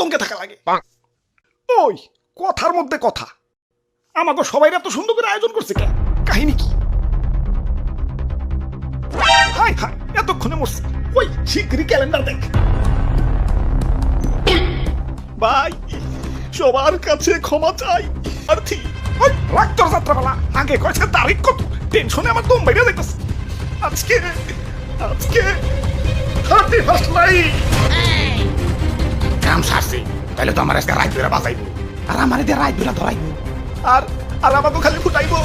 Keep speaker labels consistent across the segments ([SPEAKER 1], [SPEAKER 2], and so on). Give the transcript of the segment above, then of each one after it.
[SPEAKER 1] আতঙ্কে থাকা লাগে। ওই কথার মধ্যে কথা, আমাকে সবাই এত সুন্দর করে আয়োজন করছে কেন? কাহিনী কি? হাই হাই, এতক্ষণে মরছি। ওই শিগগিরই ক্যালেন্ডার দেখ ভাই, সবার কাছে ক্ষমা চাই। আর্থি ওই রাক্তর যাত্রাপালা আগে কয়েছে তারিখ কত, টেনশনে আমার দম বাইরে যাইতেছে। আজকে আজকে 31st নাইট
[SPEAKER 2] কাম সারছি, তাহলে তো আমার আজকে রাত ধরে বাঁচাইবো, আর আমার দিয়ে রাত ধরে ধরাইবো,
[SPEAKER 1] আর আর আমাকে খালি ফুটাইবো।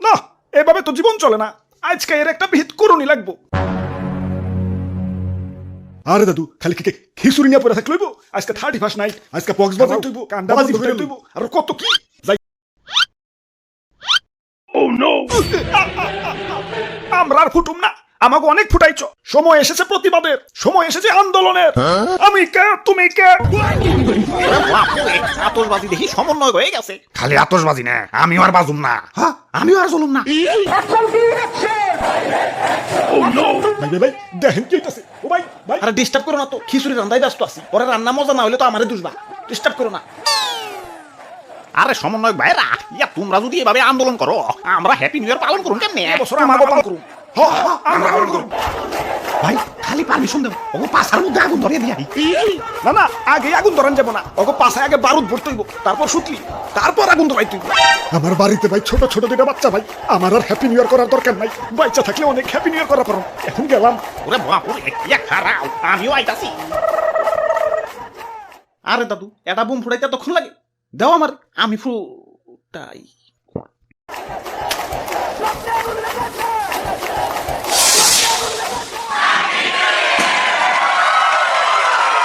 [SPEAKER 1] না, এভাবে তো জীবন চলে না। আজকে এর একটা ভিত করুনি লাগবো। আরে দাদু, খালি খিচুড়ি নিয়ে পড়ে থাকলে হইব? আজকে 31st নাইট, আজকে বক্স বাজাই তুইব, কান্ডা বাজি ফুটাই তুইব, আর কত কি যাই। ও নো, আমরা আর ফুটুম না, আমাকে অনেক ফুটাইছ। সময় এসেছে প্রতিবাদের, সময় এসেছে আন্দোলনের। আমি কে, তুমি কে?
[SPEAKER 2] আতশবাজি দেখি সমন্বয় হয়ে গেছে। খালি আতশবাজি না, আমিও আর বাজুম না। হ্যাঁ, আমিও আর চলুম না।
[SPEAKER 1] ভাই ভাই ভাই, দেখেন কি হইতাছে। ও ভাই ভাই,
[SPEAKER 2] আরে ডিস্টার্ব করো না তো, খিচুড়ি রান্দায় ব্যস্ত আছি। ওরা রান্না মজা না হলে তো আমারে দুষবা, ডিস্টার্ব করো না। আরে সমন্বয়ক ভাইরা, তোমরা যদি এভাবে আন্দোলন করো, আমরা হ্যাপি নিউ ইয়ার পালন করুন কেমনে?
[SPEAKER 1] এবছর আমাকে পালন করুন। আমরা পালন করুন
[SPEAKER 2] ভাই, খালি পারমিশন দেব, ওগো পাছার মধ্যে আগুন ধরিয়ে দিই।
[SPEAKER 1] না না, আগে আগুন ধরান যাব না, ওকে পাশে আগে বারুদ ভরতে হইব, তারপর সুতলি, তারপর আগুন ধরাই তুই। আমার বাড়িতে ভাই ছোট ছোট দুটো বাচ্চা ভাই, আমার আর হ্যাপি নিউ ইয়ার করার দরকার নাই। বাচ্চা থাকলে অনেক হ্যাপি নিউ ইয়ার করা পারো। এখন গেলাম।
[SPEAKER 2] ওরে বাপুরে, ইয়া খারাও, আমিও আইতাছি। আরে দাদু, এটা বুম ফুটাইতে তখন লাগে, দাও আমার, আমি ফুটাই।